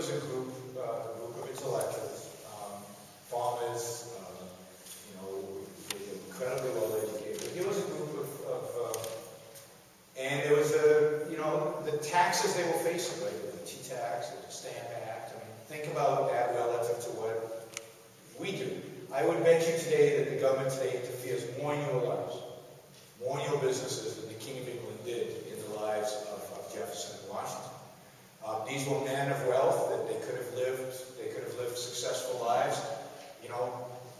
was a group of intellectuals, farmers, incredibly well educated. Here was a group and there was the taxes they were facing, right? The Tea tax, the Stamp Act. I mean, think about that relative to what we do. I would bet you today that the government today interferes more in your lives, more in your businesses than the King of England did in the lives of Jefferson and Washington. These were men of wealth that they could have lived successful lives,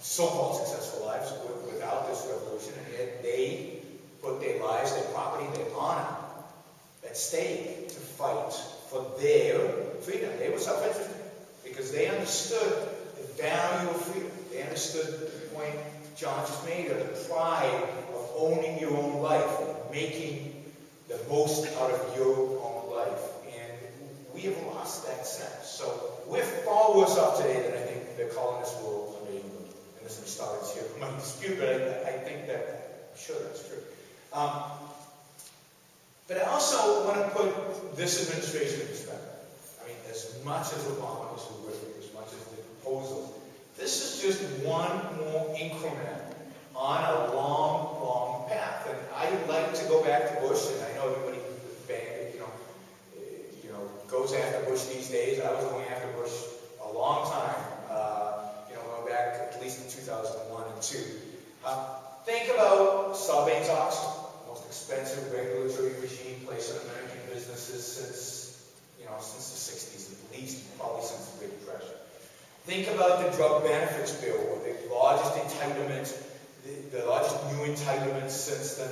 so-called successful lives without this revolution, and yet they put their lives, their property, their honor at stake to fight for their freedom. They were self-interested because they understood the value of freedom. They understood the point John just made of the pride of owning your own life, making the most out of your own life. And we have lost that sense. So we're far worse off today than I think the colonists were under England. And this is started here. We might dispute, but I think that, I'm sure that's true. But I also want to put this administration in perspective. I mean, as much as Obama is horrific, as much as the proposal, this is just one more increment on a long, long path. And I like to go back to Bush, and I know everybody goes after Bush these days. I was going after Bush a long time, going back at least in 2001 and 2. Think about Sarbanes-Oxley, the most expensive regulatory regime placed on American businesses since the 60s, at least, probably since the Great Depression. Think about the drug benefits bill, the largest entitlement, the largest new entitlements since the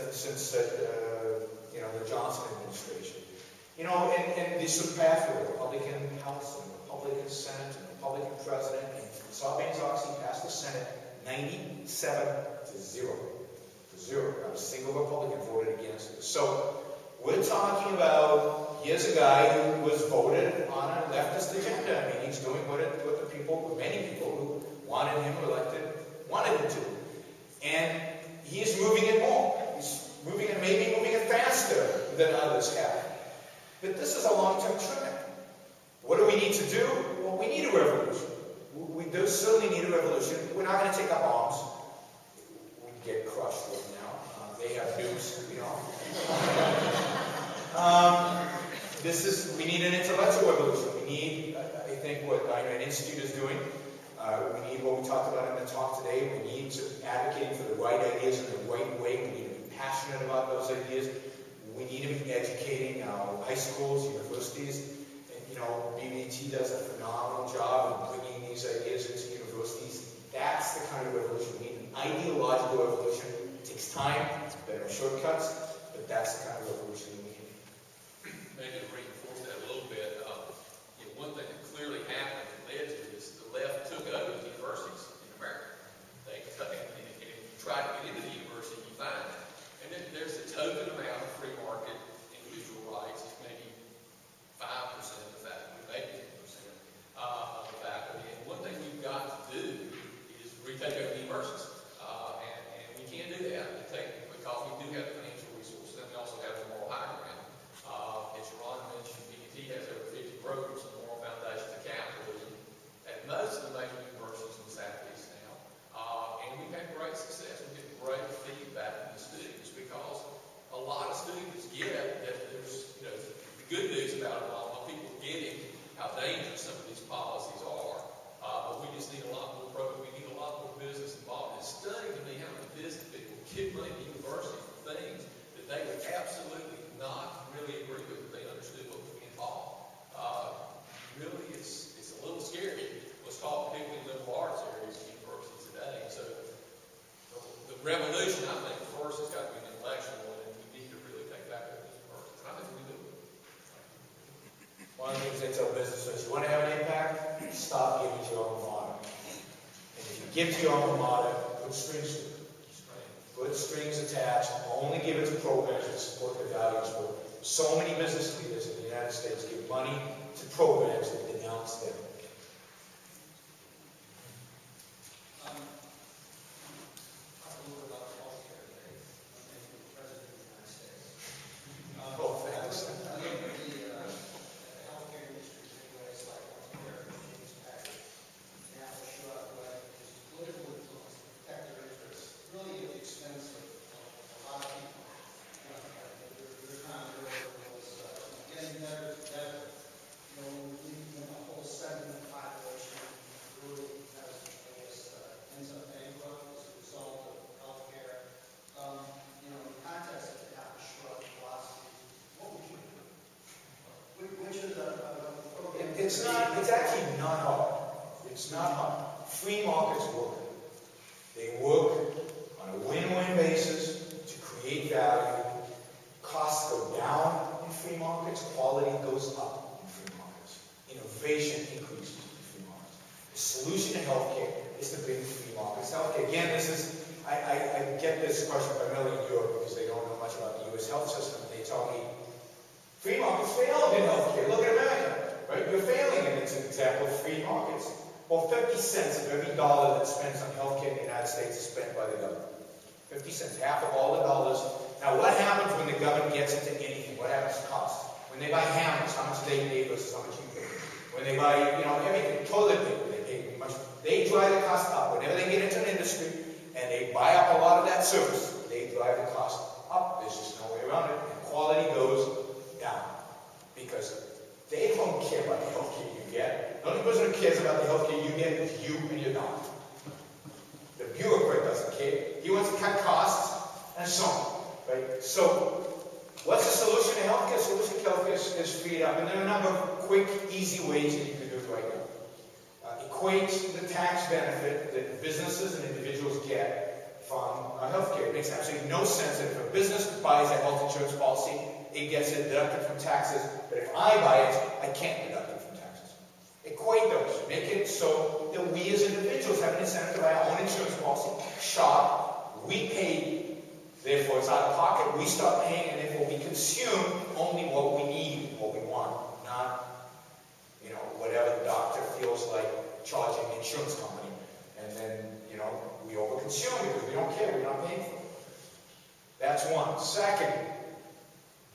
Johnson administration. And this was passed with a Republican House and a Republican Senate and a Republican President, and Sarbanes-Oxley passed the Senate 97-0. Not a single Republican voted against it. So we're talking about, here's a guy who was voted on a leftist agenda. I mean, he's doing what the people, many people who wanted him elected, wanted him to. And he's moving it more. He's moving it, maybe moving it faster than others have. But this is a long-term trend. What do we need to do? Well, we need a revolution. We do certainly need a revolution. We're not going to take up arms. We get crushed right now. They have nukes, we need an intellectual revolution. We need, I think, what Ayn Rand Institute is doing. We need what we talked about in the talk today. We need to advocate for the right ideas in the right way. We need to be passionate about those ideas. We need to be educating our high schools, universities. And, BB&T does a phenomenal job in bringing these ideas into universities. That's the kind of revolution we need. An ideological revolution. It takes time. There are shortcuts. But that's the kind of revolution we need. Maybe to reinforce that a little bit, one thing that clearly happened and led to this, the left took over the universities in America. They tried to get into the university, you find that. And then there's a token amount of free market individual rights, it's maybe 5% of the faculty, maybe 10% of the faculty. And one thing we've got to do is retake over the universities. And we can't do that because we do have the financial resources, and we also have the moral high ground. As Yaron mentioned, BB&T has over 50 programs in the moral foundations of capitalism at most of the major universities in the Southeast now. And we've had great success. We get great feedback from the students because a lot of students get that there's, the good news about it all. People are getting how dangerous some of these policies are. But we just need a lot more programs. We need a lot more business involved. It's stunning to me how many business people get money to university for things that they would absolutely not really agree with if they understood what was involved. Really, it's a little scary. Let's talk particularly liberal arts areas of university today. So the revolution, I think, first has got to be an intellectual one, and we need to really take back over these universities. And I think we do. One of the things they tell businesses, you want to have an impact, stop giving to your alma mater. And if you give to your alma mater, put strings to it. Put strings attached, only give it to programs that support their values. So many business leaders in the United States give money to programs that denounce them. it's actually not hard. It's not hard. Free markets work. They work on a win-win basis to create value. Costs go down in free markets, quality goes up in free markets. Innovation increases in free markets. The solution to healthcare is to bring free markets. Healthcare, again, I get this question primarily in Europe because they don't know much about the U.S. health system. They tell me, free markets failed in healthcare. Look at America, right? You're failing, and it's an example of free markets. Well, 50 cents of every dollar that's spent on healthcare in the United States is spent by the government. 50 cents, half of all the dollars. Now, what happens when the government gets into anything? What happens to cost? When they buy hammers, how much do they pay versus how much you pay? When they buy, everything, toilet paper, they pay much. They drive the cost up. Whenever they get into an industry and they buy up a lot of that service, they drive the cost up. There's just no way around it. And quality goes down because they don't care about the healthcare you get. The only person who cares about the healthcare you get is you and your doctor. The bureaucrat doesn't care. He wants to cut costs and so on. Right? So, what's the solution to healthcare? The solution to healthcare is freed up. And there are a number of quick, easy ways that you can do it right now. Equate the tax benefit that businesses and individuals get from healthcare. It makes absolutely no sense that if a business buys a health insurance policy, it gets it deducted from taxes, but if I buy it, I can't deduct it from taxes. Equate those. Make it so that we as individuals have an incentive to buy our own insurance policy. Shop. We pay, therefore it's out of pocket. We start paying, and therefore we consume only what we need, what we want, not, whatever the doctor feels like charging the insurance company. And then, we overconsume because we don't care. We're not paying for it. That's one. Second,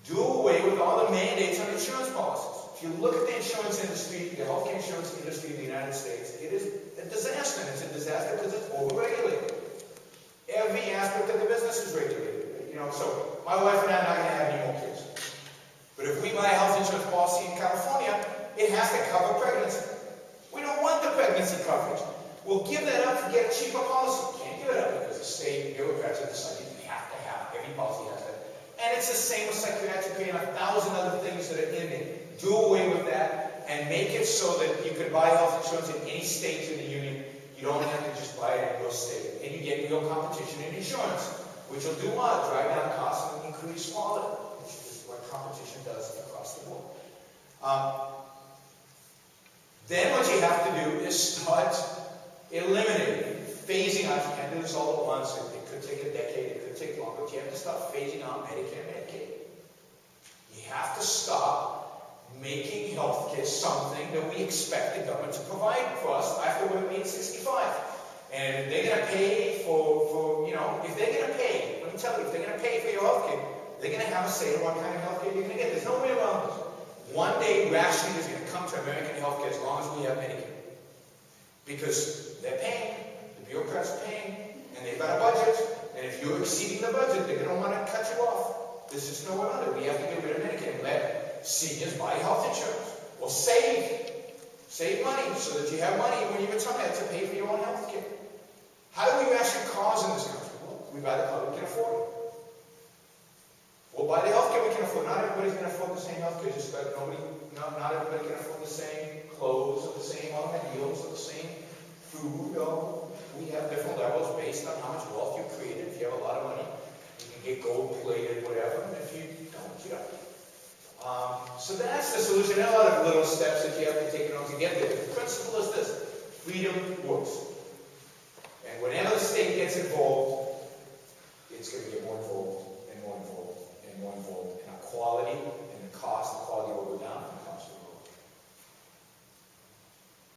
do away with all the mandates on insurance policies. If you look at the insurance industry, the healthcare insurance industry in the United States, it is a disaster. And it's a disaster because it's overregulated. Every aspect of the business is regulated. So my wife and I are not going to have any more kids. But if we buy a health insurance policy in California, it has to cover pregnancy. We don't want the pregnancy coverage. We'll give that up to get a cheaper policy. Can't give it up because the state bureaucrats have decided we have to have. Every policy has that. And it's the same with psychiatric and 1,000 other things that are in it. Do away with that and make it so that you can buy health insurance in any state in the union. You don't have to just buy it in your state. And you get real competition in insurance, which will do what? Drive down costs and increase quality, which is what competition does across the board. Then what you have to do is start eliminating, phasing out. You can't do this all at once. It could take a decade, it could take longer. But you have to start phasing out Medicare and Medicaid. You have to stop making healthcare something that we expect the government to provide for us after we're age 65. And they're going to pay for if they're going to pay, let me tell you, if they're going to pay for your healthcare, they're going to have a say in what kind of healthcare you're going to get. There's no way around this. One day, rationing is going to come to American healthcare as long as we have Medicare. Because they're paying, the bureaucrats are paying, and they've got a budget, and if you're exceeding the budget, they're going to want to cut you off. There's just no way around it. We have to get rid of Medicare and let seniors buy health insurance. Or save money so that you have money when you retire to pay for your own health care. How do we ration cars in this country? Well, we buy the car we can afford it. We'll buy the health care we can afford. Not everybody's going to afford the same health care, just like not everybody can afford the same clothes or the same automobiles or the same food. We have different levels based on how much wealth you created. If you have a lot of money, you can get gold-plated, whatever. And if you don't, you don't. So that's the solution. There are a lot of little steps that you have to take in order to get there. The principle is this: freedom works. And whenever the state gets involved,